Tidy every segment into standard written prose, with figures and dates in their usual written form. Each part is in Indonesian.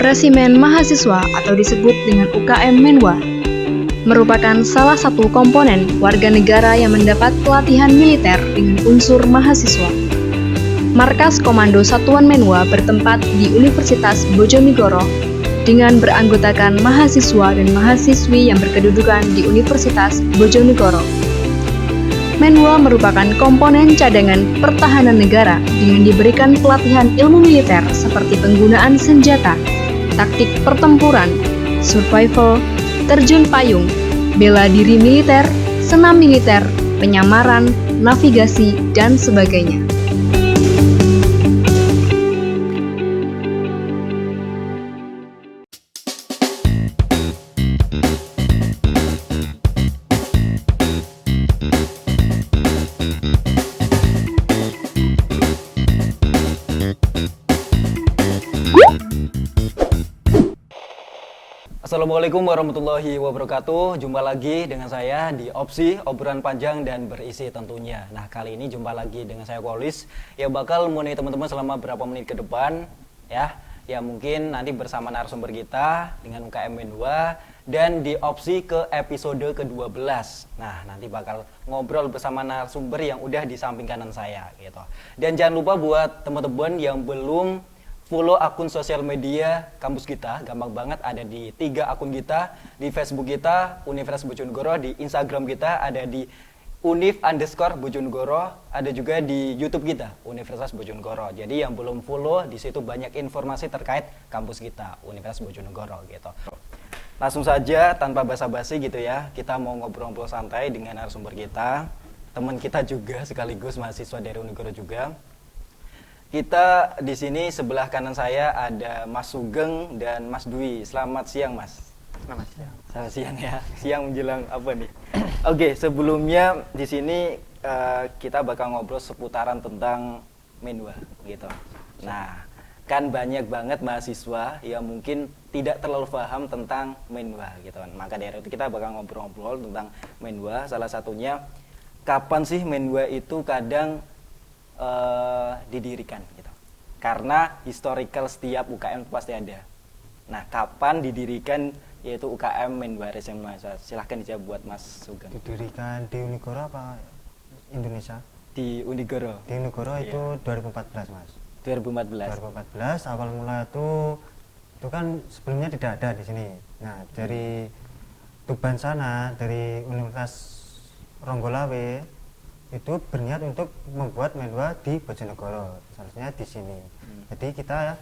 Resimen Mahasiswa atau disebut dengan UKM Menwa merupakan salah satu komponen warga negara yang mendapat pelatihan militer dengan unsur mahasiswa. Markas Komando Satuan Menwa bertempat di Universitas Bojonegoro dengan beranggotakan mahasiswa dan mahasiswi yang berkedudukan di Universitas Bojonegoro. Menwa merupakan komponen cadangan pertahanan negara dengan diberikan pelatihan ilmu militer seperti penggunaan senjata, taktik pertempuran, survival, terjun payung, bela diri militer, senam militer, penyamaran, navigasi, dan sebagainya. Assalamualaikum warahmatullahi wabarakatuh. Jumpa lagi dengan saya di Opsi, obrolan panjang dan berisi tentunya. Nah, kali ini jumpa lagi dengan saya Kolis yang bakal menemani teman-teman selama beberapa menit ke depan ya. Ya mungkin nanti bersama narasumber kita dengan UKM Menwa dan di Opsi ke episode ke-12. Nah, nanti bakal ngobrol bersama narasumber yang udah di samping kanan saya gitu. Dan jangan lupa buat teman-teman yang belum follow akun sosial media kampus kita, gampang banget, ada di 3 akun kita, di Facebook kita Universitas Bojonegoro, di Instagram kita ada di @univ_bojonegoro, ada juga di YouTube kita Universitas Bojonegoro. Jadi yang belum follow, di situ banyak informasi terkait kampus kita Universitas Bojonegoro gitu. Langsung saja tanpa basa-basi gitu ya, kita mau ngobrol-ngobrol santai dengan narasumber kita, teman kita juga sekaligus mahasiswa dari Unigoro juga. Kita di sini sebelah kanan saya ada Mas Sugeng dan Mas Dwi. Selamat siang, Mas. Selamat siang. Selamat siang ya. Siang menjelang apa nih? Oke, sebelumnya di sini kita bakal ngobrol seputaran tentang Menwa gitu. Nah, kan banyak banget mahasiswa yang mungkin tidak terlalu paham tentang Menwa gitu kan. Maka dari itu kita bakal ngobrol-ngobrol tentang Menwa. Salah satunya kapan sih Menwa itu kadang didirikan gitu. Karena historical setiap UKM pasti ada. Nah, kapan didirikan yaitu UKM Menwa Resimen Mahasiswa? Silahkan dijawab buat Mas Sugeng. Didirikan di Unigoro apa Indonesia? Di Unigoro. Di Unigoro itu 2014, Mas. 2014. 2014 awal mula itu kan sebelumnya tidak ada di sini. Nah, dari Tuban sana, dari Universitas Ronggolawe itu berniat untuk membuat Menwa di Bojonegoro, seharusnya di sini. Jadi kita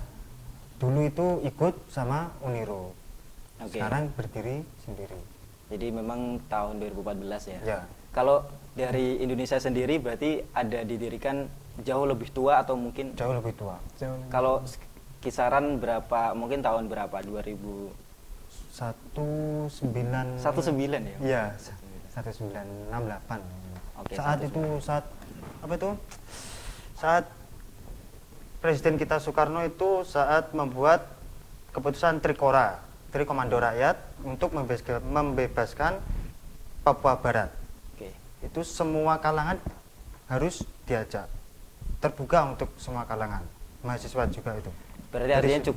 dulu itu ikut sama Uniro. Sekarang berdiri sendiri. Jadi memang tahun 2014 ya. Ya. Kalau dari Indonesia sendiri berarti ada didirikan jauh lebih tua atau mungkin Jauh lebih tua. Kalau kisaran berapa, mungkin tahun berapa? 2000 19 ya? Iya, 1968. Oke, Saat Presiden kita Soekarno itu saat membuat keputusan Trikomando Rakyat untuk membebaskan Papua Barat. Oke. Itu semua kalangan harus diajak, terbuka untuk semua kalangan, mahasiswa juga itu. Berarti artinya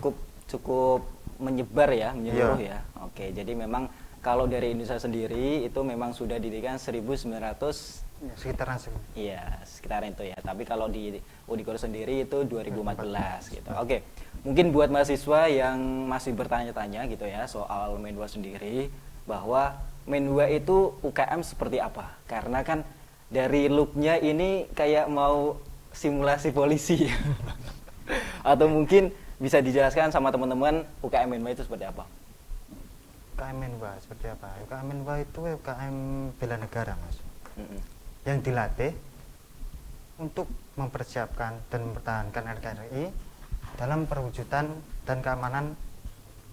cukup menyebar ya, menyeluruh ya. Oke, jadi memang kalau dari Indonesia sendiri itu memang sudah didirikan 1900 sekitaran sih. Iya, sekitaran itu ya. Tapi kalau di Unigoro sendiri itu 2014 gitu. Oke. Mungkin buat mahasiswa yang masih bertanya-tanya gitu ya soal Menwa sendiri, bahwa Menwa itu UKM seperti apa? Karena kan dari looknya ini kayak mau simulasi polisi. Atau mungkin bisa dijelaskan sama teman-teman UKM Menwa itu seperti apa? UKM Menwa seperti apa? UKM Menwa itu UKM bela negara, Mas. Yang dilatih untuk mempersiapkan dan mempertahankan NKRI dalam perwujudan dan keamanan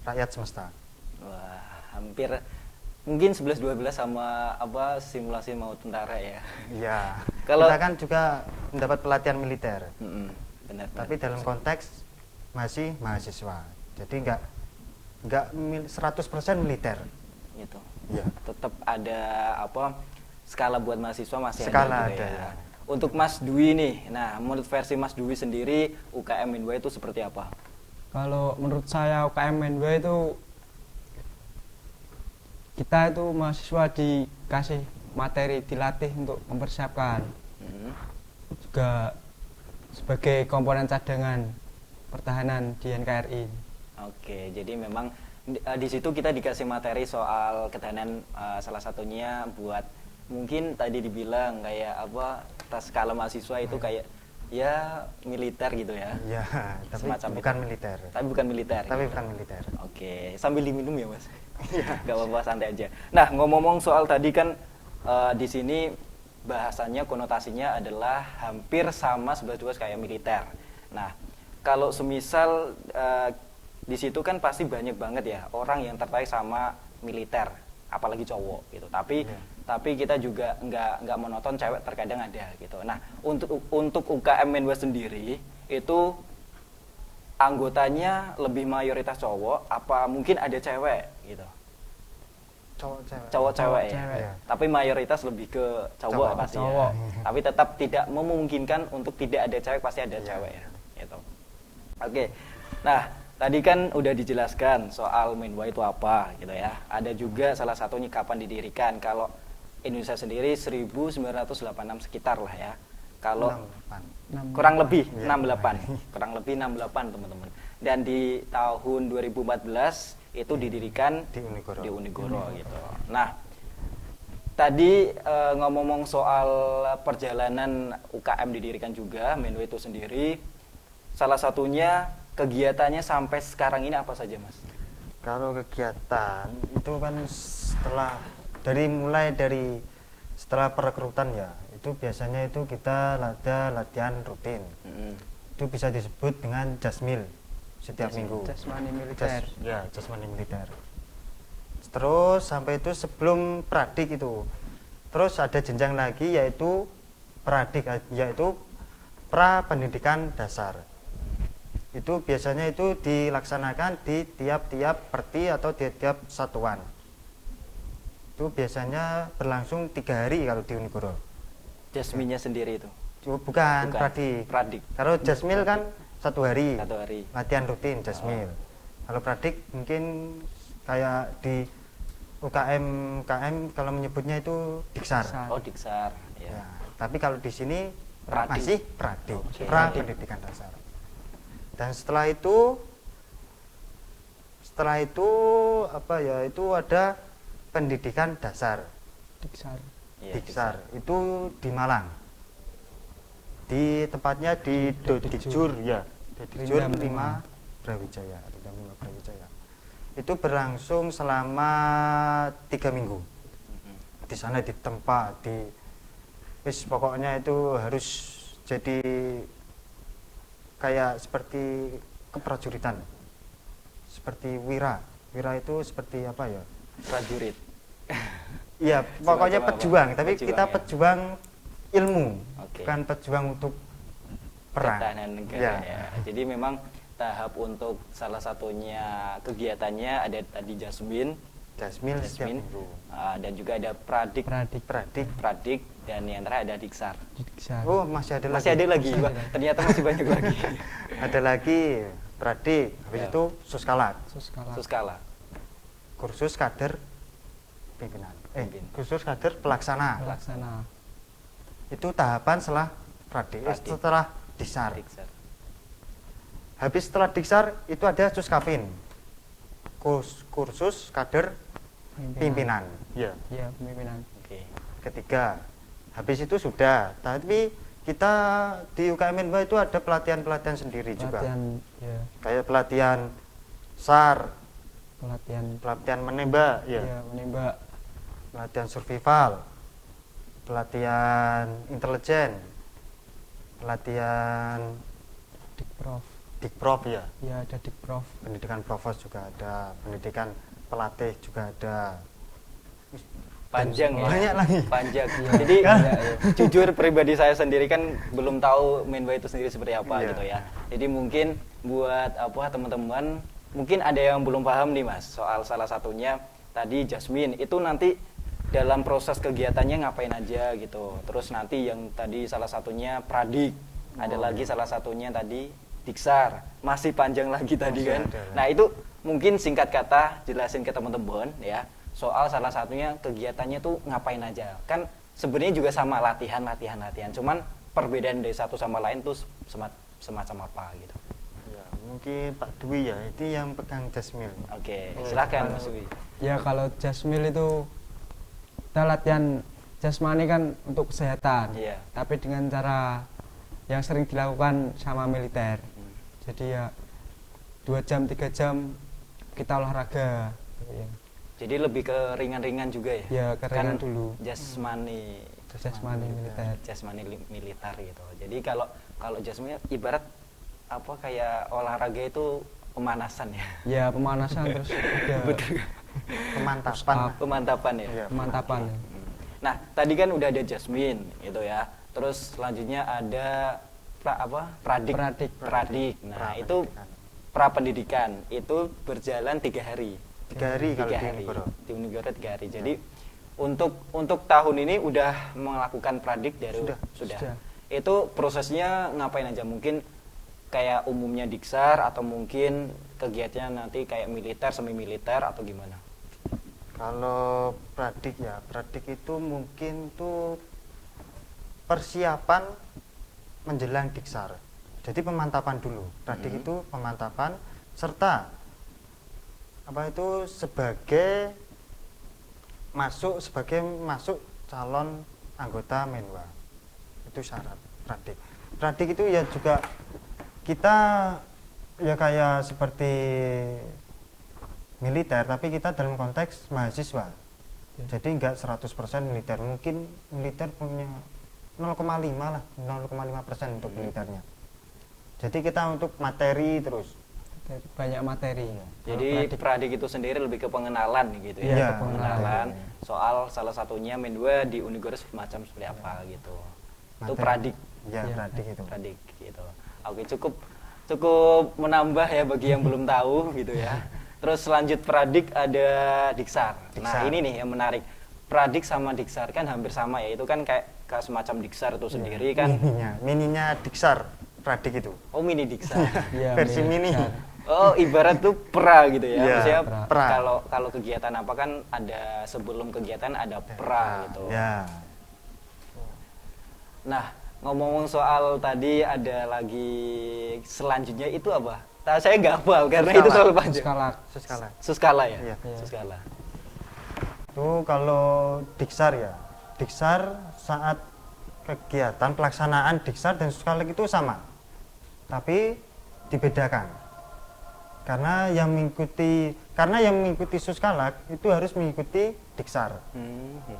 rakyat semesta. Wah, hampir mungkin 11-12 sama simulasi mau tentara ya. Iya. Kalau kita kan juga mendapat pelatihan militer. Benar. Tapi dalam konteks masih mahasiswa. Jadi enggak 100% militer. Gitu. Iya. Tetap ada skala buat mahasiswa masih Skala ada gitu ada, ya. ya. Untuk Mas Dwi nih, nah menurut versi Mas Dwi sendiri UKM Menwa itu seperti apa? Kalau menurut saya UKM Menwa itu kita itu mahasiswa dikasih materi, dilatih untuk mempersiapkan, juga sebagai komponen cadangan pertahanan di NKRI. Oke, jadi memang di situ kita dikasih materi soal ketahanan, salah satunya buat mungkin tadi dibilang kayak apa, tas skala mahasiswa itu kayak ya militer gitu ya. Ya, tapi Semacam bukan itu. militer. Tapi bukan militer. Tapi gitu. bukan militer. Oke, sambil diminum ya mas. Gak apa-apa, santai aja. Nah, ngomong-ngomong soal tadi kan di sini bahasanya konotasinya adalah hampir sama 11-12 kayak militer. Nah, kalau semisal di situ kan pasti banyak banget ya orang yang tertarik sama militer, apalagi cowok gitu. Tapi kita juga nggak monoton, cewek terkadang ada gitu. Nah, untuk UKM Menwa sendiri itu anggotanya lebih mayoritas cowok, apa mungkin ada cewek gitu? Cowok-cewek ya. Iya. Tapi mayoritas lebih ke cowok pasti Cowok. ya. Tapi tetap tidak memungkinkan untuk tidak ada cewek, pasti ada cewek ya. Gitu. Oke. Nah, tadi kan udah dijelaskan soal Menwa itu apa gitu ya. Ada juga salah satunya kapan didirikan. Kalau Indonesia sendiri 1986 sekitar lah ya. Kalau kurang lebih 68, kurang lebih 68 teman-teman. Dan di tahun 2014 itu didirikan di Unigoro gitu. Nah, tadi ngomong-ngomong soal perjalanan UKM didirikan juga, Menwa itu sendiri, salah satunya kegiatannya sampai sekarang ini apa saja, Mas? Kalau kegiatan itu kan mulai dari setelah perekrutan ya, itu biasanya itu kita ada latihan rutin. Itu bisa disebut dengan jasmil setiap minggu. Jasmani militer. Jasmani militer. Terus sampai itu sebelum pradik itu. Terus ada jenjang lagi yaitu pradik, yaitu pra pendidikan dasar. Itu biasanya itu dilaksanakan di tiap-tiap perti atau tiap-tiap satuan. Itu biasanya berlangsung 3 hari kalau di Unigoro. Jasminnya sendiri itu? Bukan. Pradik. Kalau jasmil kan 1 hari. 1 hari. Latihan rutin jasmil. Kalau pradik mungkin kayak di UKM kalau menyebutnya itu diksar. Oh, diksar. Ya. Ya, tapi kalau di sini Pradik. masih pradik, Oke. pra pendidikan dasar. Dan setelah itu apa ya? Itu ada pendidikan dasar. Diksar. Iya, Diksar itu di Malang. Di tempatnya di Dodikjur ya. Dodikjur 5 Brawijaya. Itu berlangsung selama 3 minggu. Di sana ditempa pokoknya itu harus jadi kayak seperti keprajuritan. Seperti wira itu seperti apa ya? Prajurit. Iya, pokoknya Semacam pejuang, apa? tapi Pejuang, kita ya. pejuang ilmu, Oke. bukan pejuang untuk perang. Pertahanan negara Ya. ya. Jadi memang tahap untuk salah satunya kegiatannya ada tadi jasmin, Jasmil setiap minggu. dan juga ada pradik, Pradik. dan yang terakhir ada diksar. Diksar. Oh, masih ada Masih ada lagi, Pak. Ternyata masih banyak lagi. Ada lagi pradik, habis Ya. itu suskalat, Suskala. kursus kader pimpinan. Pimpin. Kursus kader pelaksana. Pelaksana. Itu tahapan setelah pradik, Pradik. setelah diksar. Diksar. Habis setelah diksar itu ada suskapin. Kursus kader pimpinan. Ya. Iya, pimpinan. Oke. Ketiga. Habis itu sudah. Tapi kita di UKM Menwa itu ada pelatihan-pelatihan sendiri juga. Pelatihan, ya. Kayak pelatihan SAR, Pelatihan menembak, ya. ya, menembak. Pelatihan survival, pelatihan intelijen, pelatihan Dikprof. Dikprof ya. Ya, ada Dikprof. Pendidikan provos juga ada, pendidikan pelatih juga ada. Panjang ya. Banyak lagi. Panjang. Jadi jujur pribadi saya sendiri kan belum tahu Menwa itu sendiri seperti apa Iya. gitu ya. Jadi mungkin buat apa teman-teman, mungkin ada yang belum paham nih Mas soal salah satunya tadi jasmin itu nanti dalam proses kegiatannya ngapain aja gitu. Terus nanti yang tadi salah satunya pradik. Ada lagi salah satunya tadi Diksar, masih panjang lagi tadi Masih kan. ada. Nah, itu mungkin singkat kata jelasin ke teman-teman ya. Soal salah satunya kegiatannya tuh ngapain aja. Kan sebenarnya juga sama latihan. Cuman perbedaan dari satu sama lain tuh semacam apa gitu. Ya, mungkin Pak Dwi ya, itu yang pegang jasmil. Oke, silakan Mas Wi. Ya kalau jasmil itu kita latihan jasmani kan untuk kesehatan. Iya. Tapi dengan cara yang sering dilakukan sama militer. Jadi ya 2 jam 3 jam kita olahraga. Ya. Jadi lebih ke ringan-ringan juga ya? Ya, ke ringan Kan dulu. Jasmani Militer. militer gitu. Jadi kalau jasmani ibarat apa kayak olahraga itu pemanasan ya. Ya pemanasan terus ada Betul. Pemantapan. Pemantapan ya. Iya. pemantapan. Nah, tadi kan udah ada jasmin gitu ya. Terus selanjutnya ada pradik. Pradik. Nah, itu prapendidikan. Itu berjalan 3 hari. 3 hari kalau 3 di hari. Unigoro. Di Unigoro 3 hari. Jadi untuk tahun ini udah melakukan pradik dari Sudah. Itu prosesnya ngapain aja? Mungkin kayak umumnya diksar atau mungkin kegiatannya nanti kayak militer, semi militer atau gimana? Kalau pradik ya, pradik itu mungkin tuh persiapan menjelang diksar. Jadi pemantapan dulu. Pradik itu pemantapan serta sebagai masuk calon anggota Menwa. Itu syarat pradik. Pradik itu ya juga kita ya kayak seperti militer, tapi kita dalam konteks mahasiswa. Jadi enggak 100% militer, mungkin militer punya 0,5 lah, 0,5% untuk militernya. Jadi kita untuk materi terus. Banyak materi. Jadi pradik itu sendiri lebih ke pengenalan gitu ya, Iya, ke pengenalan materi. soal salah satunya Menwa di Unigoro semacam seperti apa gitu. Itu Materi. pradik, Ya, Iya, pradik itu. pradik gitu. Oke, cukup menambah ya bagi yang belum tahu gitu ya. Terus selanjut pradik ada diksar. Nah, Diksar. ini nih yang menarik. Pradik sama diksar kan hampir sama ya. Itu kan kayak semacam diksar itu sendiri kan. Mininya diksar pradik itu. Oh, mini diksar. Ya, Versi mini. besar. Oh, ibarat tuh pra gitu ya. Iya, Maksudnya pra. kalau kegiatan apa kan ada sebelum kegiatan ada pra gitu. Ya. Nah, ngomong soal tadi ada lagi selanjutnya itu apa? Nah, saya nggak hafal karena itu terlalu panjang. Skala. Suskala. Suskala ya? Iya. Suskala. Itu kalau diksar ya. Diksar saat kegiatan pelaksanaan diksar dan suskala itu sama. Tapi dibedakan. Karena yang mengikuti suskala itu harus mengikuti diksar.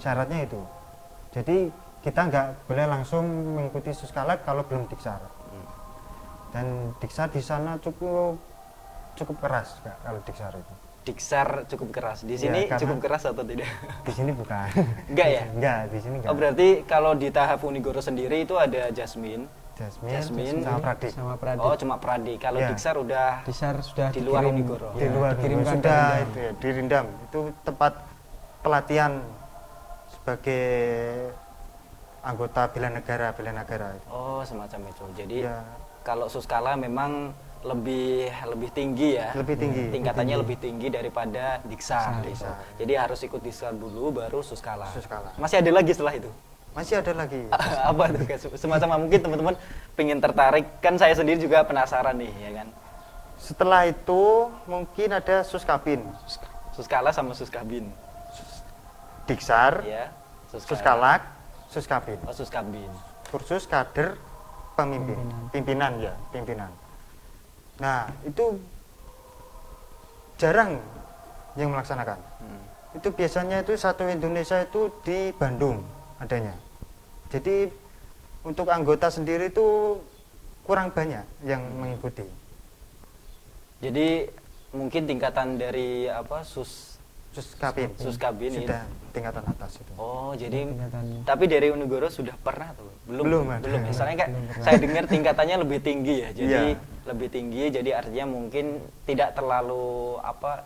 Syaratnya itu. Jadi kita nggak boleh langsung mengikuti suskala kalau belum diksar. Dan diksar di sana cukup keras Kak, kalau diksar itu. Diksar cukup keras. Di sini karena- cukup keras atau tidak? Di sini bukan. Enggak ya? Enggak, di sini enggak. Oh, berarti kalau di tahap Unigoro sendiri itu ada Jasmine. Jasmine sama pradik. Sama pradik. Oh, cuma pradik. Kalau Iya. diksar udah Diksar sudah di luar dikirim. Unigoro. Di luar dikirimkan sudah ke Rindam. itu ya, di Rindam. Itu tempat pelatihan sebagai anggota bela negara itu. Oh, semacam itu. Jadi Ya, kalau Suskala memang lebih tinggi ya. lebih tinggi. Tingkatannya lebih tinggi daripada Diksar. Diksar. Gitu. Jadi harus ikut Diksar dulu baru Suskala. Suskala. Masih ada lagi setelah itu? Masih ada lagi. Apa tuh? Kak? Semacam mungkin teman-teman pengen tertarik, kan saya sendiri juga penasaran nih ya kan. Setelah itu mungkin ada suskabin, Suskala sama Suskabin. diksar, Ya. suskalak, suskabin. Oh, Suskabin. Kursus kader pimpinan. Nah, itu jarang yang melaksanakan. Itu biasanya itu satu Indonesia itu di Bandung adanya. Jadi untuk anggota sendiri itu kurang banyak yang mengikuti. Jadi mungkin tingkatan dari Suskabin Suskabin ini. sudah tingkatan atas itu. Oh, jadi Tingkatan. tapi dari Unigoro sudah pernah tuh? Belum ada. Belum. Misalnya kayak Belum pernah. saya dengar tingkatannya lebih tinggi ya. Jadi Iya. lebih tinggi jadi artinya mungkin tidak terlalu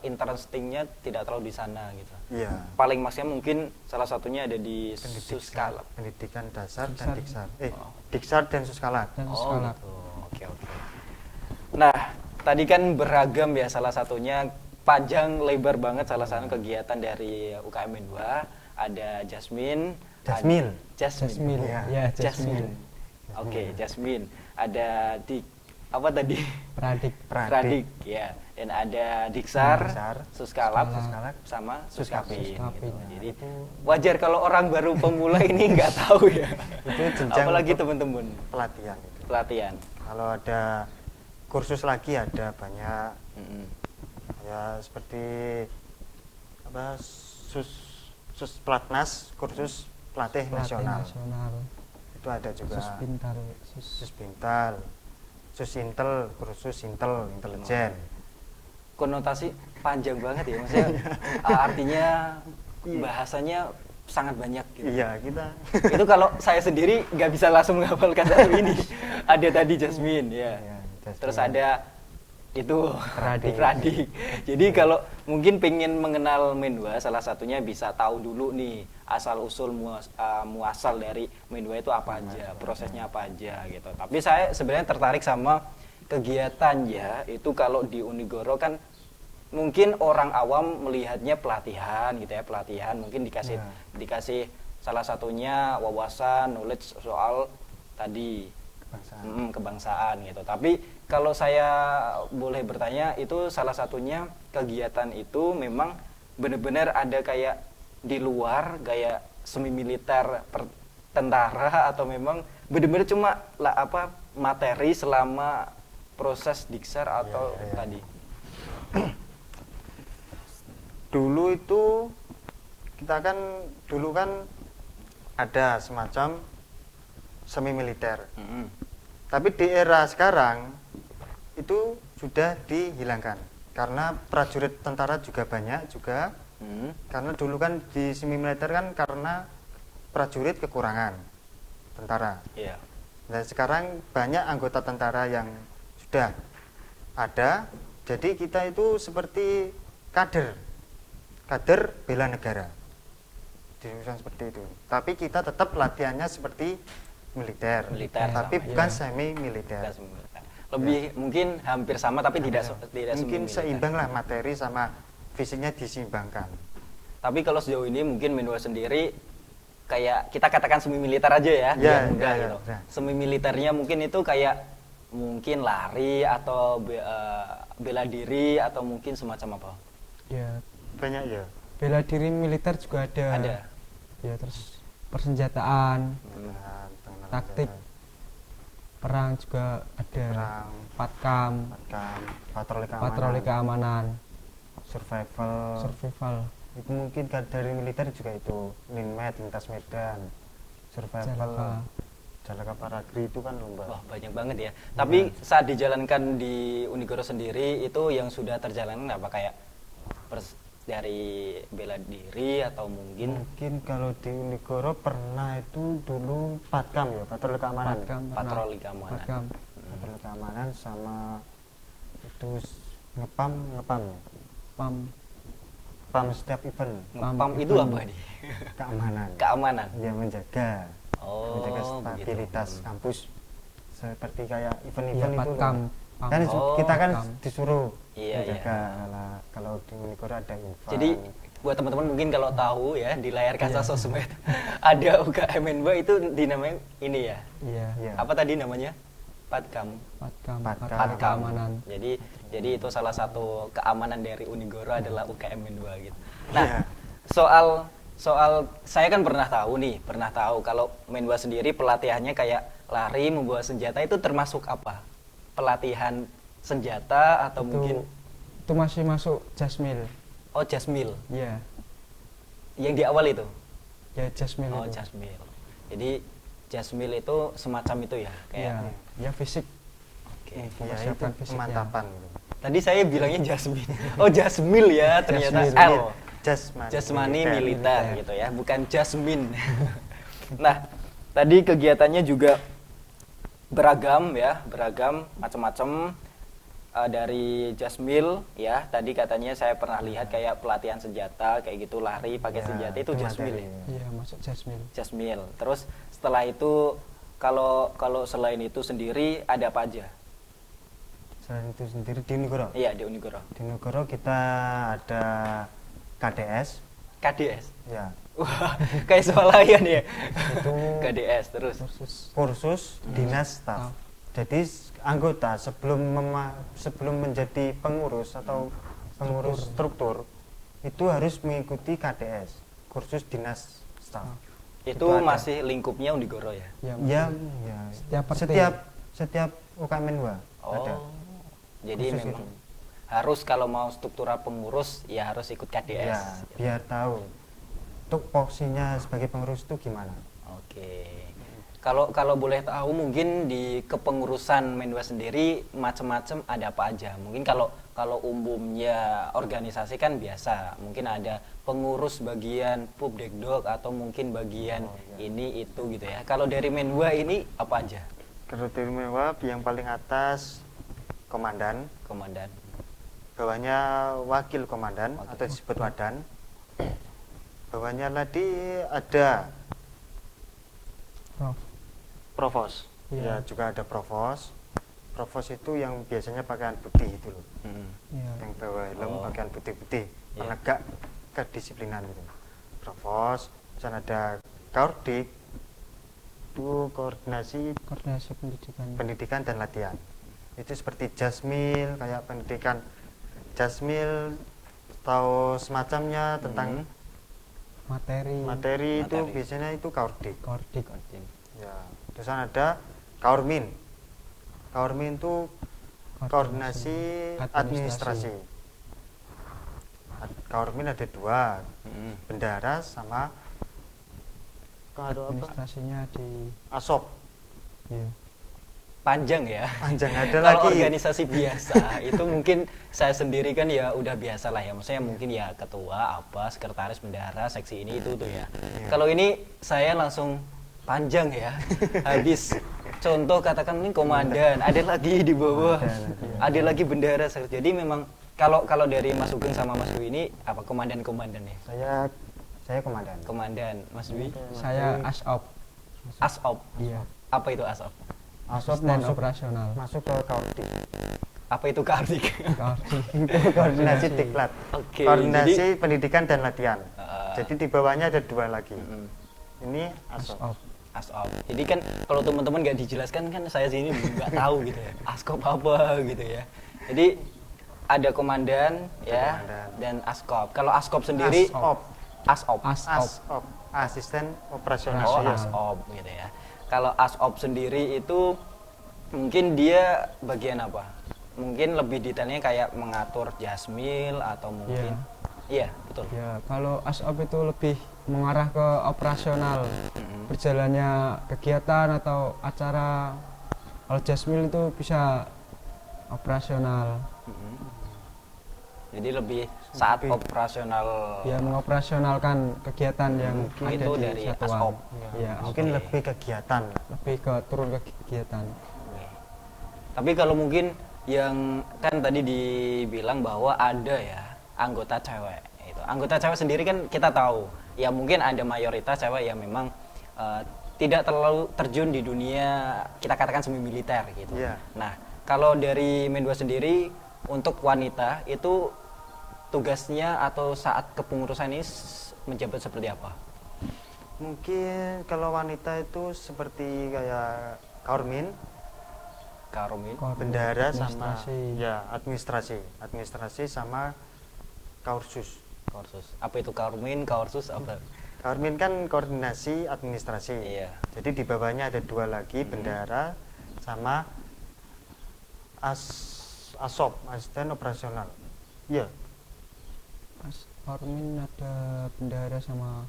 interestingnya tidak terlalu di sana gitu. Iya. Paling maksudnya mungkin salah satunya ada di Suskala. Pendidikan dasar Diksar. dan diksar. Diksar dan suskalak. Dan Oh, skala. gitu. Oke. Nah, tadi kan beragam ya, salah satunya panjang lebar banget salah satu kegiatan dari UKM Menwa. Ada Jasmine. Jasmil. Jasmine. Jasmil. Ya. Ya, Jasmine. Jasmil. Oke, Jasmine. Ada apa tadi? Pradik. Pradik, ya. Dan ada Diksar, Diksar, Suskalap, Suskalap, sama Suskapin. Suskapin. Gitu. Suskapin. Jadi wajar kalau orang baru pemula ini nggak tahu ya. Itu jenjang Apalagi untuk teman-teman pelatihan itu. pelatihan. Kalau ada kursus lagi ada banyak Mm-mm. ya seperti apa sus Platnas, kursus pelatih nasional. Itu ada juga Sus pintar. sus Bintal, sus Intel, kursus Intel, intelijen. Konotasi panjang banget ya, maksudnya artinya bahasanya sangat banyak gitu. Iya, kita Itu kalau saya sendiri nggak bisa langsung menghafalkan satu ini. Ada tadi Jasmine ya. Iya, Jasmine. Terus ada itu Pradik. Pradik. Jadi kalau mungkin pengen mengenal Menwa, salah satunya bisa tahu dulu nih asal usul muasal dari Menwa itu apa aja, prosesnya apa aja gitu. Tapi saya sebenarnya tertarik sama kegiatan ya. Itu kalau di Unigoro kan mungkin orang awam melihatnya pelatihan gitu ya, pelatihan mungkin dikasih Ya. dikasih salah satunya wawasan, knowledge soal tadi kebangsaan. kebangsaan gitu. Tapi kalau saya boleh bertanya, itu salah satunya kegiatan itu memang benar-benar ada kayak di luar kayak semi militer tentara atau memang benar-benar cuma materi selama proses diksar atau Iya. tadi. Dulu itu kita kan dulu kan ada semacam semi militer. Mm-mm. Tapi di era sekarang itu sudah dihilangkan karena prajurit tentara juga banyak juga. Mm. Karena dulu kan di semi militer kan karena prajurit kekurangan tentara. Iya. Dan sekarang banyak anggota tentara yang sudah ada. Jadi kita itu seperti kader bela negara. Diurusan seperti itu. Tapi kita tetap latihannya seperti militer. Militer Tapi sama, bukan iya. semi militer. Tidak semiliter. Lebih mungkin hampir sama tapi tidak tidak Mungkin semi-militer. seimbang lah materi sama fisiknya diseimbangkan. Tapi kalau sejauh ini mungkin Menwa sendiri kayak kita katakan semi militer aja ya, Ya, biar mudah ya, gitu. ya. Semi militernya mungkin itu kayak mungkin lari atau bela diri atau mungkin semacam apa? Ya, Banyak ya. bela diri militer juga ada. Ada. Ya, terus persenjataan, Pengenalan Taktik. senjata, perang juga ada. perang, Patkam, patroli keamanan, patroli keamanan, survival. survival, Itu mungkin kan dari militer juga itu linmed, lintas medan, survival, Jalaka. jalaka paragri itu kan lomba. Wah, banyak banget ya. Tapi saat dijalankan di Unigoro sendiri itu yang sudah terjalankan apa kayak dari bela diri atau mungkin Mungkin kalau di Unigoro pernah itu dulu patkam ya, patroli keamanan. patkam, patroli keamanan. patkam, Patroli keamanan sama itu ngepam ya. Pam setiap event Ngepam itu event. apa nih? keamanan. Keamanan. Ya menjaga menjaga Oh, stabilitas begitu. kampus seperti kayak Iya, event-event itu patkam. loh. Kan Oh, kita kan patkam. disuruh Iya, menjaga kalau di Unigoro ada info. Jadi buat teman-teman mungkin kalau tahu ya di layar kaca sosmed ada UKM Menwa itu dinamanya ini ya. Iya, Iya. Apa tadi namanya? Patkam. patkam, Patkam. patkam Patkam. keamanan. Jadi itu salah satu keamanan dari Unigoro adalah UKM Menwa gitu. Iya. Nah, soal saya kan pernah tahu kalau Menwa sendiri pelatihannya kayak lari, membawa senjata itu termasuk apa? Pelatihan senjata atau mungkin Itu masih masuk Jasmil. oh Jasmil Iya, yang di awal itu. ya Jasmil Oh, itu. Jasmil. Jadi Jasmil itu semacam itu ya, kayak Iya, ya fisik. oke. Ya, itu Mempersiapkan fisiknya. pemantapan gitu. Tadi saya bilangnya Jasmil. Oh, Jasmil ya, ternyata Jasmil. L. Jasmani militer gitu ya, bukan Jasmine. Nah, tadi kegiatannya juga beragam ya, beragam macam-macam. Dari Jasmil ya, tadi katanya saya pernah lihat kayak pelatihan senjata kayak gitu, lari pakai Ya, senjata itu itu Jasmil materi. ya. Iya, masuk Jasmil. Jasmil. Terus setelah itu kalau selain itu sendiri ada apa aja? Selain itu sendiri di Unigoro. Iya, di Unigoro. Di Unigoro kita ada KDS, KDS. ya Wah, kayak swalayan ya. itu KDS terus. kursus dinas staf. Jadi anggota sebelum menjadi pengurus atau pengurus struktur itu harus mengikuti KDS, kursus dinas staf. Itu ada. masih lingkupnya Unigoro ya. Ya, Setiap perti. setiap UKM Menwa ada. Jadi Khusus memang itu. harus kalau mau struktural pengurus ya harus ikut KDS. Ya, biar tahu untuk porsinya sebagai pengurus itu gimana. Oke. Kalau boleh tahu mungkin di kepengurusan Menwa sendiri macam-macam ada apa aja? Mungkin kalau umumnya organisasi kan biasa, mungkin ada pengurus bagian Pubdekdok atau mungkin bagian ini itu gitu ya. Kalau dari Menwa ini apa aja? Kalau dari Menwa yang paling atas komandan, Komandan. bawahnya wakil komandan atau disebut wadan. Bawahnya lagi ada Prof. provos. Iya. Ya, juga ada provos. Provos itu yang biasanya pakaian putih itu loh. Iya. Yang bawa helm Oh. pakaian putih-putih. Iya. Penegak kedisiplinan itu. Provos, dan ada Kaordik. Itu koordinasi Koordinasi pendidikan. pendidikan dan latihan. Itu seperti Jasmil, kayak pendidikan Jasmil atau semacamnya tentang materi itu Materi. biasanya itu Kaordik. Koordik. Ya, terus ada Kaormin. Kaormin itu koordinasi administrasi. Kaormin ada dua, bendara sama kalau apa? Administrasinya di Asop. iya. Panjang ya. Panjang ada Kalau lagi. organisasi biasa itu mungkin saya sendiri kan ya udah biasa lah ya. Maksudnya mungkin ya ketua, apa, sekretaris, bendara, seksi ini itu tuh ya. Kalau ini saya langsung panjang ya. Habis contoh katakan ini komandan, ada lagi di bawah, ada lagi bendara. Jadi memang kalau dari Mas Sugeng sama Mas Dwi ini apa komandan-komandan ya? Saya komandan. Komandan, Mas Dwi, Saya ASOP. ASOP. Iya. Apa itu ASOP? Asop Asisten masuk operasional. masuk ke Kaordik. Apa itu Kartik? Koordik. Itu koordinasi diklat. Oke, Koordinasi jadi- pendidikan dan latihan. Ah. Jadi di bawahnya ada dua lagi. Ini Asop. ASOP. ASOP. Jadi kan kalau teman-teman nggak dijelaskan kan saya sini nggak tahu gitu ya. ASKOP apa gitu ya. Jadi ada komandan ya komandan. dan ASKOP. Kalau ASKOP sendiri Asop. ASOP. Asop. Asisten operasional. Oh, Iya. ASOP gitu ya. Kalau ASOP sendiri itu mungkin dia bagian apa? Mungkin lebih detailnya kayak mengatur jasmil atau mungkin iya, betul. Ya, kalau ASOP itu lebih mengarah ke operasional, berjalannya kegiatan atau acara. Kalau Jasmil itu bisa operasional, Jadi lebih saat operasional ya mengoperasionalkan kegiatan yang ada itu di dari satuan. ASOP. Ya, Mungkin Oke. lebih kegiatan. lebih ke turun ke kegiatan. Tapi kalau mungkin yang kan tadi dibilang bahwa ada ya anggota cewek itu. Anggota cewek sendiri kan kita tahu ya mungkin ada mayoritas cewek yang memang tidak terlalu terjun di dunia kita katakan semi militer gitu. Iya. Nah, kalau dari Menwa sendiri untuk wanita itu tugasnya atau saat kepengurusan ini menjabat seperti apa? Mungkin kalau wanita itu seperti kayak Kaormin, Karomin. bendara sama Administrasi. ya administrasi sama Kaursus. Kaursus. Apa itu Karomin, Kaursus apa? Kaormin kan koordinasi administrasi. Iya. Jadi di bawahnya ada dua lagi, bendara sama Asop, asisten operasional. Iya. Kormin ada bendara sama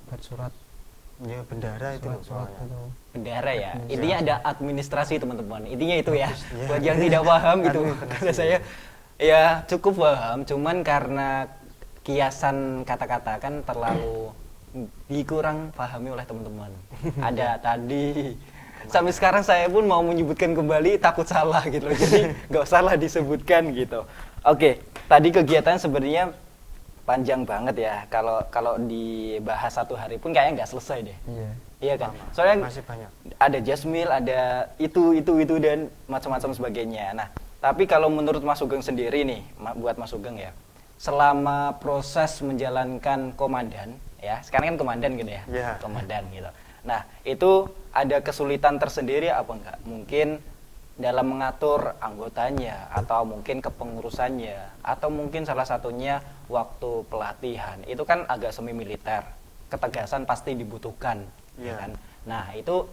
buat surat. Ya bendara itu loh Surat soalnya. itu. Bendara ya. Intinya ada administrasi teman-teman. Intinya itu ya. Iya. Buat yang tidak paham gitu. Administrasi. Karena saya ya cukup paham, cuman karena kiasan kata-kata kan terlalu dikurang pahami oleh teman-teman. Ada tadi sampai sekarang saya pun mau menyebutkan kembali takut salah gitu loh. Jadi nggak usah lah disebutkan gitu. Oke, tadi kegiatan sebenarnya panjang banget ya. Kalau dibahas satu hari pun kayaknya nggak selesai deh. Iya. Iya kan? Lama. Soalnya Masih banyak. ada jasmil, ada itu dan macam-macam sebagainya. Nah, Tapi kalau menurut Mas Sugeng sendiri nih, buat Mas Sugeng ya, selama proses menjalankan komandan, ya sekarang kan komandan gitu ya, Iya. komandan gitu. Nah itu ada kesulitan tersendiri apa enggak? Mungkin dalam mengatur anggotanya, atau mungkin kepengurusannya, atau mungkin salah satunya waktu pelatihan. Itu kan agak semi militer, ketegasan pasti dibutuhkan, ya Iya. kan? Nah itu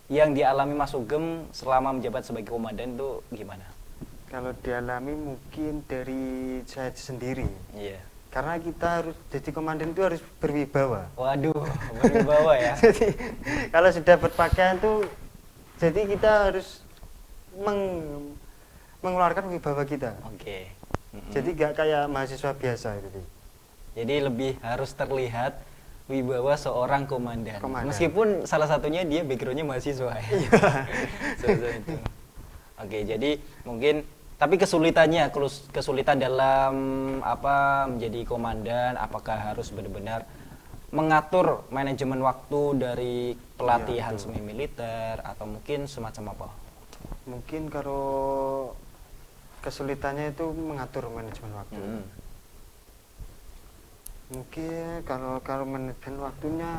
yang dialami Mas Sugeng selama menjabat sebagai komandan itu gimana? Kalau dialami mungkin dari saya sendiri. Iya. Karena kita harus jadi komandan itu harus berwibawa. Waduh, berwibawa ya. Jadi kalau sudah berpakaian tuh, jadi kita harus mengeluarkan wibawa kita. Oke. Mm-mm. Jadi gak kayak mahasiswa biasa gitu. Jadi lebih harus terlihat wibawa seorang komandan. Komandan. Meskipun salah satunya dia backgroundnya mahasiswa ya. Seperti itu. Oke, jadi mungkin tapi kesulitan dalam apa menjadi komandan, apakah harus benar-benar mengatur manajemen waktu dari pelatihan Iya, betul. semi militer atau mungkin semacam apa? Mungkin kalau kesulitannya itu mengatur manajemen waktu. Mm. Mungkin kalau manajemen waktunya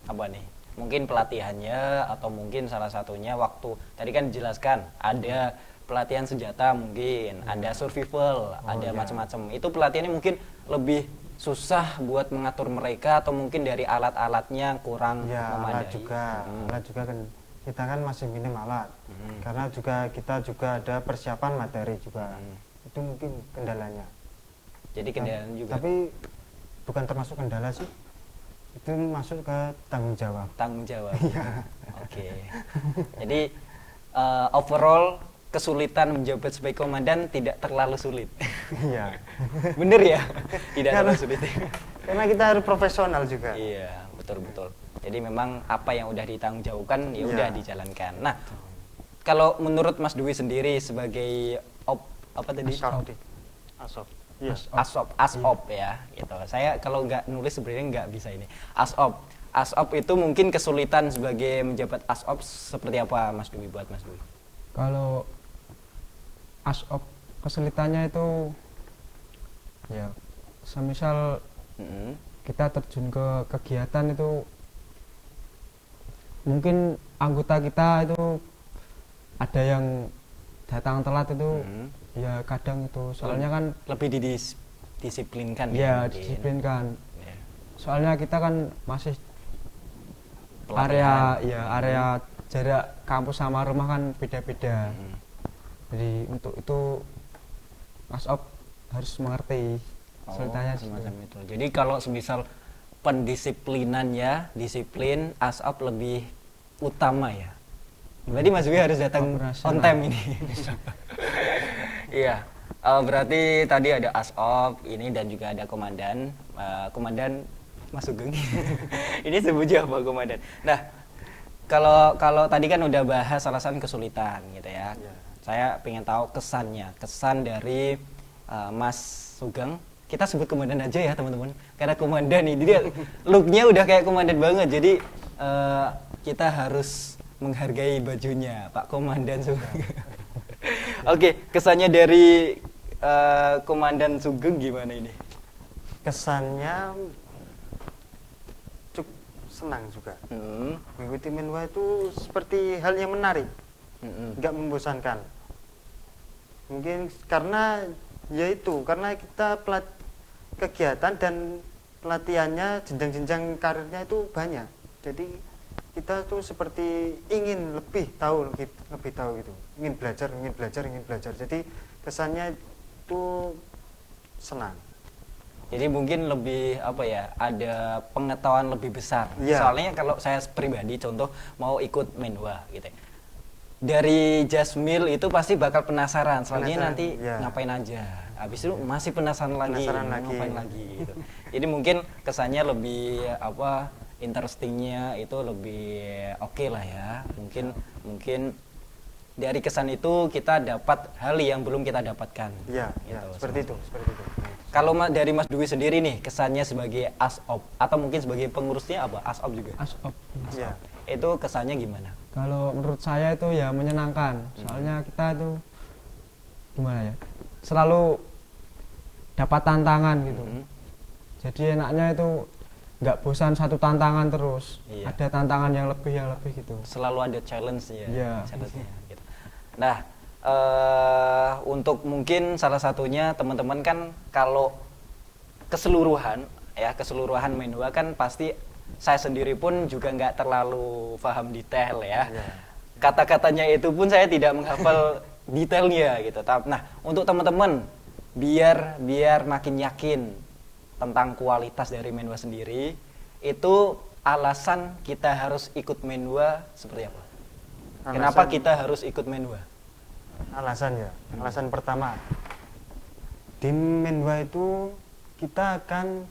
Apa nih? Mungkin pelatihannya atau mungkin salah satunya waktu. Tadi kan dijelaskan ada pelatihan senjata mungkin, ada survival, ada iya. macam-macam. Itu pelatihannya mungkin lebih susah buat mengatur mereka atau mungkin dari alat-alatnya kurang ya memadai. alat juga kan kita kan masih minim alat. Hmm. Karena kita juga ada persiapan materi juga. Hmm. Itu mungkin kendalanya. Jadi kendala juga Tapi bukan termasuk kendala sih. Itu masuk ke tanggung jawab. tanggung jawab. Iya. Oke. Jadi overall kesulitan menjabat sebagai komandan tidak terlalu sulit. Iya. Bener ya? Tidak Karena- terlalu sulit. Karena kita harus profesional juga. Iya, betul. Jadi memang apa yang udah ditanggung jawabkan ya Iya. udah dijalankan. Nah, kalau menurut Mas Dwi sendiri sebagai apa tadi? Asop. Asop. Iya. Asop ya, gitu. Saya kalau nggak nulis sebenarnya nggak bisa ini. Asop itu mungkin kesulitan sebagai menjabat asop seperti apa Mas Dwi buat Mas Dwi? Kalau asop kesulitannya itu ya semisal Mm-mm. kita terjun ke kegiatan itu mungkin anggota kita itu ada yang datang telat itu Mm. ya kadang itu soalnya kan Lebih didisiplinkan ya mungkin. disiplinkan Ya. soalnya kita kan masih Pelatihan. area jarak kampus sama rumah kan beda-beda. Mm. Jadi untuk itu Mas Op harus mengerti ceritanya semacam itu. Jadi kalau semisal pendisiplinannya, disiplin asap lebih utama ya. Berarti Mas Dwi harus datang Operasional. on time ini. Iya. Berarti tadi ada asop ini dan juga ada komandan. Komandan Mas Sugeng. Ini sebutnya apa komandan? Nah, kalau tadi kan udah bahas alasan kesulitan gitu ya. Iya. Saya pengen tahu kesan dari Mas Sugeng. Kita sebut komandan aja ya teman-teman, karena komandan ini dia looknya udah kayak komandan banget. Jadi kita harus menghargai bajunya Pak Komandan Sugeng. Oke, kesannya dari Komandan Sugeng gimana ini? Kesannya cukup senang juga. Mengikuti Menwa itu seperti hal yang menarik, nggak membosankan. Mungkin karena karena kita kegiatan dan pelatihannya jenjang-jenjang karirnya itu banyak. Jadi kita tuh seperti ingin lebih tahu gitu. Ingin belajar. Jadi kesannya itu senang. Jadi mungkin lebih apa ya, ada pengetahuan lebih besar. Iya. Soalnya kalau saya pribadi contoh mau ikut Menwa gitu. Dari Jasmil itu pasti bakal penasaran selanjutnya Penasaran, nanti iya. ngapain aja. Habis itu masih penasaran lagi, ngapain lagi. lagi gitu. Jadi mungkin kesannya lebih apa, interestingnya itu lebih oke lah ya. Mungkin dari kesan itu kita dapat hal yang belum kita dapatkan. Iya, Gitu, seperti itu. Kalau dari Mas Dwi sendiri nih kesannya sebagai ASOP atau mungkin sebagai pengurusnya apa? ASOP juga. ASOP. Iya. Itu kesannya gimana? Kalau menurut saya itu ya menyenangkan. Soalnya kita itu gimana ya? Selalu dapat tantangan gitu. Jadi enaknya itu nggak bosan satu tantangan terus. Iya. Ada tantangan yang lebih gitu. Selalu ada challenge ya. Iya. Challenge-nya, gitu. Nah, untuk mungkin salah satunya teman-teman kan kalau keseluruhan Menwa kan pasti saya sendiri pun juga nggak terlalu paham detail ya. Iya. Kata-katanya itu pun saya tidak menghafal detailnya gitu. Nah, untuk teman-teman biar makin yakin tentang kualitas dari Menwa sendiri, itu alasan kita harus ikut Menwa seperti apa? Kenapa kita harus ikut Menwa? Alasan ya. Alasan pertama, di Menwa itu kita akan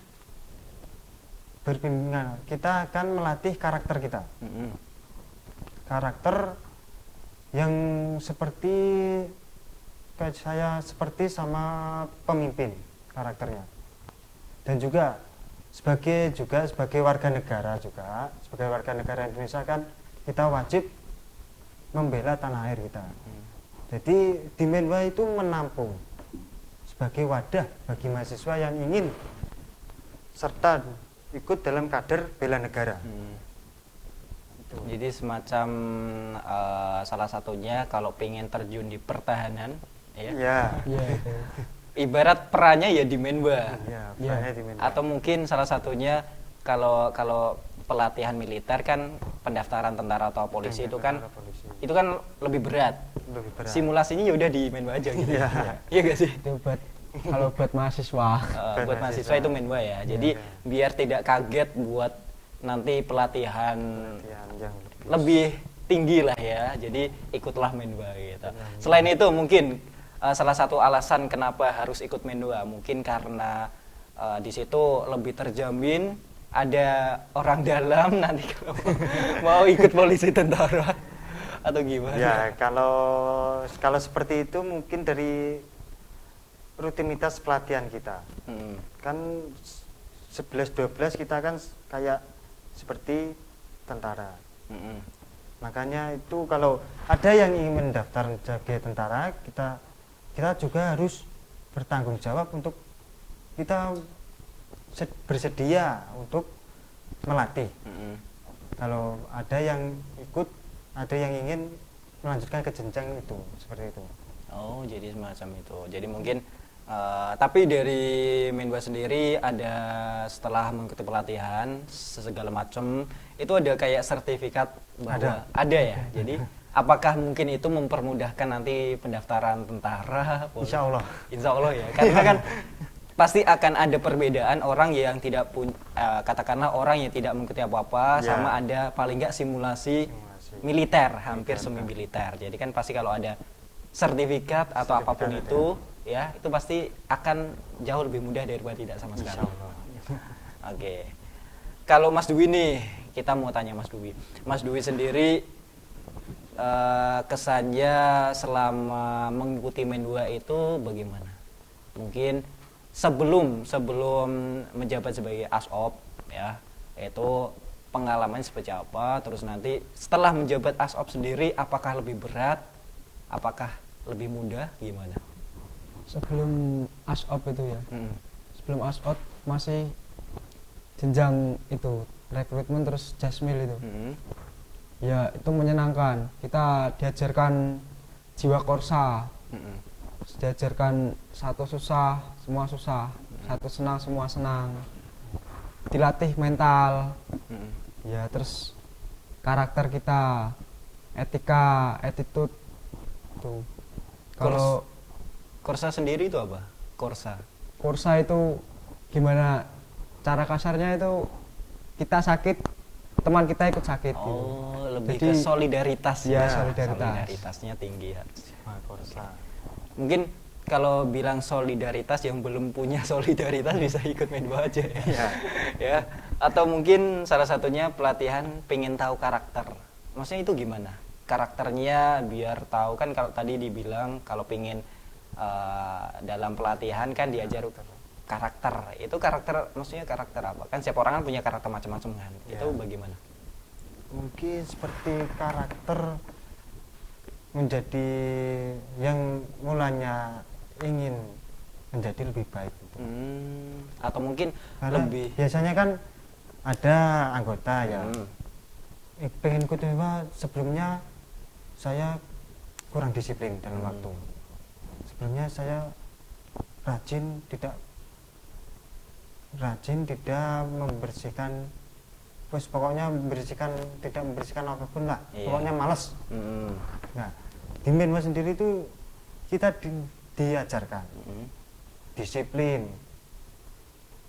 berbimbingan, kita akan melatih karakter kita. Karakter yang seperti kayak saya seperti sama pemimpin karakternya. Dan juga sebagai warga negara Indonesia kan kita wajib membela tanah air kita. Jadi di Menwa itu menampung sebagai wadah bagi mahasiswa yang ingin serta ikut dalam kader bela negara. Jadi semacam salah satunya kalau pengen terjun di pertahanan, ya. Ya. Iya itu. Ibarat perannya ya di Menwa. Ya, Ya. perannya di Menwa. Atau mungkin salah satunya kalau pelatihan militer kan pendaftaran tentara atau polisi itu kan lebih berat. Lebih berat. Simulasinya ya udah di Menwa aja gitu. Iya. Iya gak sih? Itu kalau buat mahasiswa. Buat mahasiswa itu Menwa ya. Jadi biar tidak kaget buat nanti pelatihan yang lebih tinggi lah ya. Jadi ikutlah Menwa gitu. Selain itu mungkin salah satu alasan kenapa harus ikut Menwa mungkin karena di situ lebih terjamin ada orang dalam nanti kalau mau ikut polisi tentara atau gimana? Ya, kalau seperti itu mungkin dari rutinitas pelatihan kita. Kan 11-12 kita kan kayak seperti tentara. Makanya itu kalau ada yang ingin mendaftar sebagai tentara, kita juga harus bertanggung jawab untuk kita bersedia untuk melatih. Kalau ada yang ikut, ada yang ingin melanjutkan ke jenjang itu, seperti itu. Oh, jadi semacam itu. Jadi mungkin tapi dari Menwa sendiri ada setelah mengikuti pelatihan segala macam itu ada kayak sertifikat bahwa ada ya. Jadi apakah mungkin itu mempermudahkan nanti pendaftaran tentara? Insya Allah. Insya Allah ya. Karena kan pasti akan ada perbedaan orang yang tidak punya katakanlah orang yang tidak mengikuti apa-apa Ya. sama ada paling nggak simulasi militer, hampir semi militer. Jadi kan pasti kalau ada sertifikat atau apapun ada. itu ya itu pasti akan jauh lebih mudah daripada tidak sama sekali. Insya Allah. Oke. Kalau Mas Dwi nih, kita mau tanya Mas Dwi. Mas Dwi sendiri kesannya selama mengikuti Menwa itu bagaimana? Mungkin sebelum menjabat sebagai ASOP ya, itu pengalaman seperti apa? Terus nanti setelah menjabat ASOP sendiri apakah lebih berat? Apakah lebih mudah? Gimana? Sebelum ASOP itu ya. Sebelum ASOP masih jenjang itu rekrutmen terus jasmil itu. Ya itu menyenangkan. Kita diajarkan jiwa korsa. Diajarkan satu susah, semua susah. Satu senang, semua senang. Dilatih mental. Ya terus karakter kita, etika, attitude tuh. Kalau Korsa sendiri itu apa? Korsa itu gimana? Cara kasarnya itu kita sakit, teman kita ikut sakit. Oh, lebih Jadi, ke solidaritas ya, ya. solidaritas. Solidaritasnya tinggi ya. Korsa. Mungkin kalau bilang solidaritas yang belum punya solidaritas bisa ikut Menwa aja ya. Ya. Atau mungkin salah satunya pelatihan pengen tahu karakter. Maksudnya itu gimana? Karakternya biar tahu kan kalau tadi dibilang kalau pengen dalam pelatihan kan diajar karakter. Itu karakter maksudnya karakter apa? Kan setiap orang kan punya karakter macam-macam kan. Ya. Itu bagaimana? Mungkin seperti karakter menjadi yang mulanya ingin menjadi lebih baik gitu. Atau mungkin Karena lebih biasanya kan ada anggota ya pengen ikut dewa, sebelumnya saya kurang disiplin dalam waktu. Sebelumnya saya rajin tidak membersihkan, terus pokoknya tidak membersihkan apapun lah. Iya. Pokoknya malas. Nah, di Menwa sendiri itu kita diajarkan disiplin,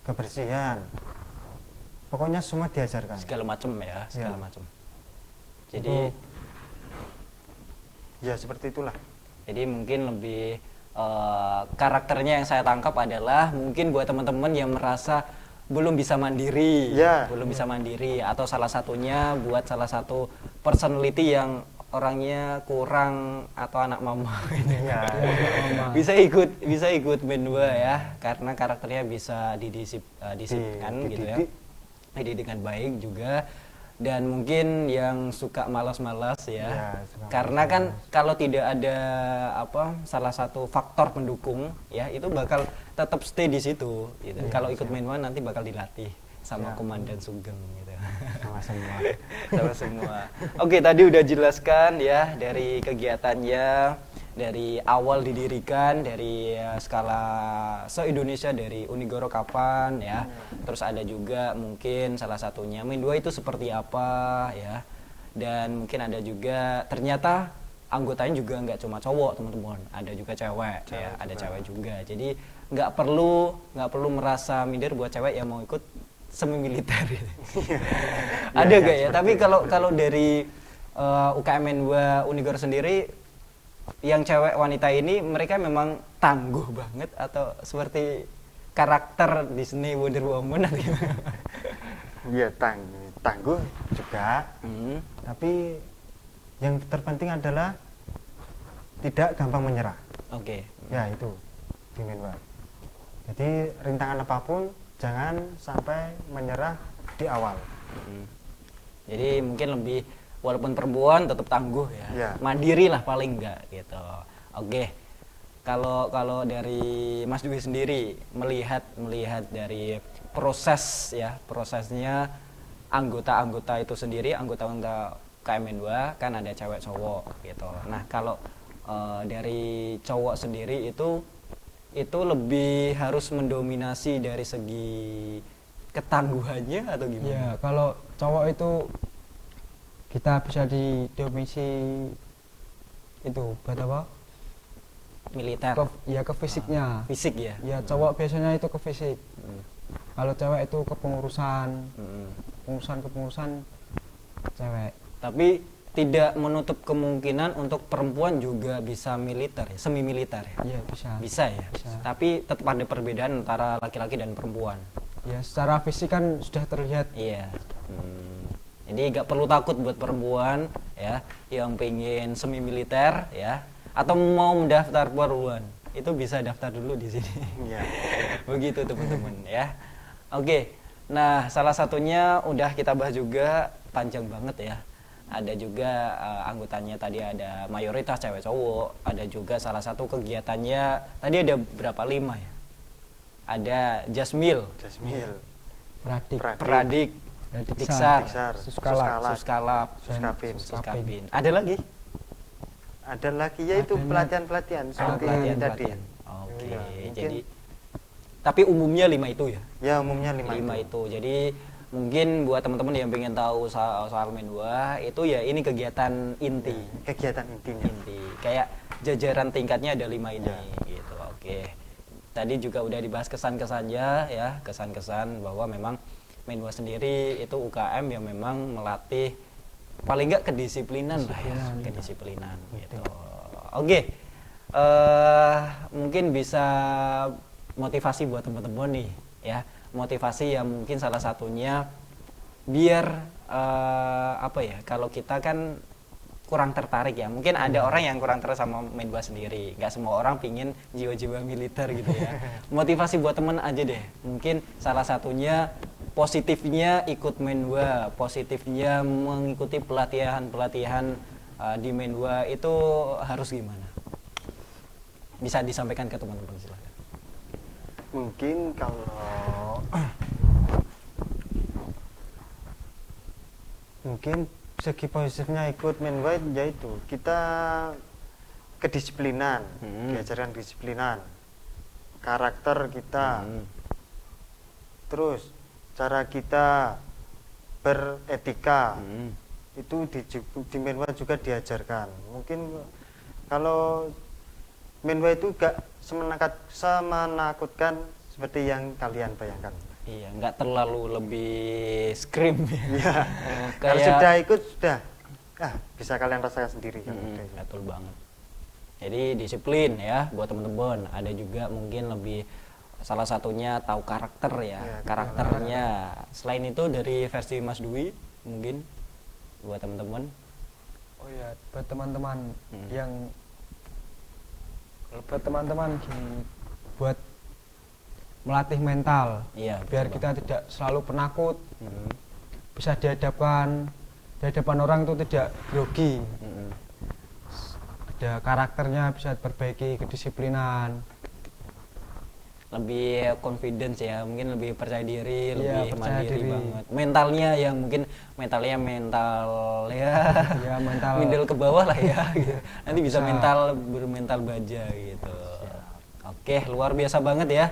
kebersihan, pokoknya semua diajarkan. segala macam ya, segala Ya. macam. Jadi Ya seperti itulah. jadi mungkin lebih karakternya yang saya tangkap adalah mungkin buat teman-teman yang merasa belum bisa mandiri, Ya. belum bisa mandiri, atau salah satunya buat salah satu personality yang orangnya kurang atau anak mama Ya. bisa ikut Menwa ya, karena karakternya bisa didisiplinkan gitu ya, dididik dengan baik juga. Dan mungkin yang suka malas-malas ya, Ya, suka karena kan malas-malas. kalau tidak ada salah satu faktor pendukung ya, itu bakal tetap stay di situ gitu. Iya, Kalau ikut siap. Menwa nanti bakal dilatih sama Siap. Komandan Sugeng gitu. Sama semua. Sama semua. Oke, tadi udah jelaskan ya dari kegiatannya, dari awal didirikan, dari skala se-Indonesia, dari Unigoro kapan ya. Terus ada juga mungkin salah satunya Menwa itu seperti apa ya. Dan mungkin ada juga ternyata anggotanya juga nggak cuma cowok teman-teman, ada juga cewek ya, ada cewek juga. Jadi nggak perlu merasa minder buat cewek yang mau ikut semi militer. Ada Ya, gak ya? seperti Tapi itu, kalau dari UKM Menwa Unigoro sendiri, yang cewek wanita ini mereka memang tangguh banget atau seperti karakter Disney Wonder Woman atau gimana? Ya tangguh juga, tapi yang terpenting adalah tidak gampang menyerah. Oke. Ya itu di Menwa. Jadi rintangan apapun jangan sampai menyerah di awal. Jadi mungkin lebih, walaupun perempuan tetap tangguh ya, Ya. mandiri lah paling enggak gitu. Oke, kalau dari Mas Dwi sendiri melihat dari prosesnya anggota itu sendiri, anggota KM2 kan ada cewek cowok gitu. Nah kalau dari cowok sendiri itu lebih harus mendominasi dari segi ketangguhannya atau gimana? Ya, kalau cowok itu kita bisa didomisi itu buat apa? Militer, Ke fisiknya. fisik ya. Ya, cowok biasanya itu ke fisik. Kalau cewek itu ke pengurusan, kepengurusan cewek. Tapi tidak menutup kemungkinan untuk perempuan juga bisa militer ya, semi militer ya. Iya, bisa. Bisa ya. Bisa. Tapi tetap ada perbedaan antara laki-laki dan perempuan. Ya, secara fisik kan sudah terlihat. Iya. Jadi nggak perlu takut buat perempuan ya yang pengen semi militer ya, atau mau mendaftar perempuan, itu bisa daftar dulu di sini. Ya. Begitu teman-teman ya. Oke. Nah, salah satunya udah kita bahas juga, panjang banget ya. Ada juga anggotanya tadi ada mayoritas cewek cowok, ada juga salah satu kegiatannya tadi ada berapa, 5 ya? Ada Jasmil, Jasmil, Pradik. Pradik, Diksar, Diksar, Suskalap, Suskalap, Suskapin. Suskapin. Ada lagi? Ada lagi yaitu Adanya- pelatihan-pelatihan seperti yang tadi. Oke, Ya, mungkin- jadi tapi umumnya 5 itu ya? Ya umumnya 5 itu. Jadi mungkin buat teman-teman yang pengen tahu soal Menwa itu ya ini kegiatan inti. Kegiatan intinya. Inti. Kayak jajaran tingkatnya ada 5 ini gitu. Oke. Tadi juga udah dibahas kesan-kesannya ya, kesan-kesan bahwa memang Menwa sendiri itu UKM yang memang melatih paling nggak kedisiplinan lah ya, kedisiplinan gitu. Oke. Mungkin bisa motivasi buat teman-teman nih ya, motivasi yang mungkin salah satunya biar apa ya, kalau kita kan kurang tertarik ya. Mungkin ada orang yang kurang tertarik sama Menwa sendiri. Nggak semua orang pingin jiwa-jiwa militer gitu ya. Motivasi buat temen aja deh. Mungkin salah satunya positifnya ikut Menwa, positifnya mengikuti pelatihan-pelatihan di Menwa itu harus gimana? Bisa disampaikan ke teman-teman silakan. Mungkin kalau mungkin segi positifnya ikut Menwa yaitu kita kedisiplinan, diajarkan kedisiplinan, karakter kita, terus cara kita beretika, itu di Menwa juga diajarkan. Mungkin kalau Menwa itu gak semenakutkan seperti yang kalian bayangkan. Iya, nggak terlalu lebih scream ya. Kalau sudah ikut sudah, bisa kalian rasakan sendiri kan. Betul banget. Jadi disiplin ya buat teman-teman. Ada juga mungkin lebih salah satunya tahu karakter ya, karakternya. Selain itu dari versi Mas Dwi mungkin buat teman-teman. Oh ya, buat teman-teman yang buat melatih mental, Iya, biar kita tidak selalu penakut, bisa di hadapan orang itu tidak grogi, ada karakternya, bisa perbaiki kedisiplinan, lebih confidence ya, mungkin lebih percaya diri, lebih percaya mandiri diri banget. Mentalnya yang mungkin mental ya, mental middle ke bawah lah ya, gitu. Nanti bisa bermental baja gitu. Oke, luar biasa banget ya.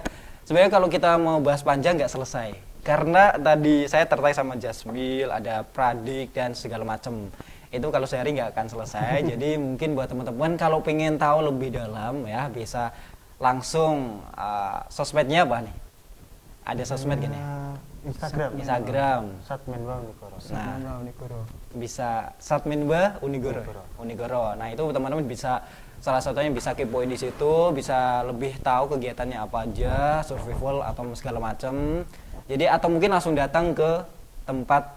Sebenarnya kalau kita mau bahas panjang nggak selesai, karena tadi saya tertarik sama Jasmil, ada Pradik dan segala macam. Itu kalau sehari nggak akan selesai. Jadi mungkin buat teman-teman kalau pengen tahu lebih dalam ya bisa langsung sosmednya apa nih? Ada sosmed gini? Instagram. Satmenwa Unigoro. Unigoro. Bisa Satmenwa Unigoro. Nah itu teman-teman bisa salah satunya bisa kepoin di situ, bisa lebih tahu kegiatannya apa aja, survival atau segala macam. Jadi atau mungkin langsung datang ke tempat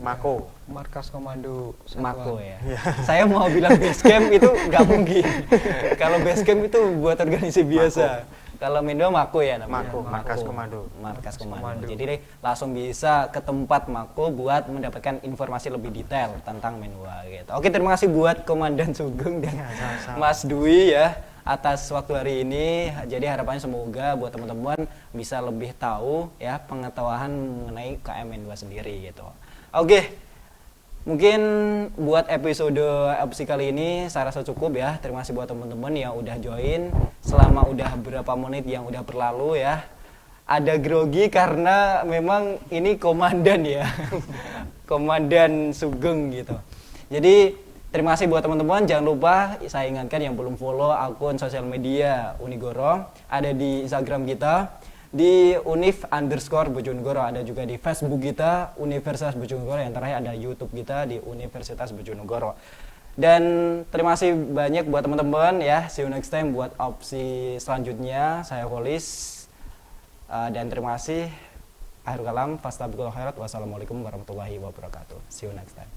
Mako, markas komando Mako ya. Saya mau bilang base camp itu nggak mungkin. Kalau base camp itu buat organisasi biasa. Kalau Menwa Mako ya namanya. Mako, markas komando. Jadi deh, langsung bisa ke tempat Mako buat mendapatkan informasi lebih detail tentang Menwa gitu. Oke, terima kasih buat Komandan Sugeng dan Mas Dwi ya atas waktu hari ini. Jadi harapannya semoga buat teman-teman bisa lebih tahu ya pengetahuan mengenai KM Menwa sendiri gitu. Oke. Mungkin buat episode opsi kali ini saya rasa cukup ya. Terima kasih buat teman-teman yang udah join selama udah berapa menit yang udah berlalu ya. Ada grogi karena memang ini komandan ya. Komandan Sugeng gitu. Jadi terima kasih buat teman-teman. Jangan lupa saya ingatkan yang belum follow akun sosial media Unigoro, ada di Instagram kita di _Bojonegoro, ada juga di Facebook kita Universitas Bojonegoro, yang terakhir ada YouTube kita di Universitas Bojonegoro. Dan terima kasih banyak buat teman-teman ya. See you next time buat opsi selanjutnya. Saya Kholis dan terima kasih. Akhirul kalam, fastabiqul khairat. Wassalamualaikum warahmatullahi wabarakatuh. See you next time.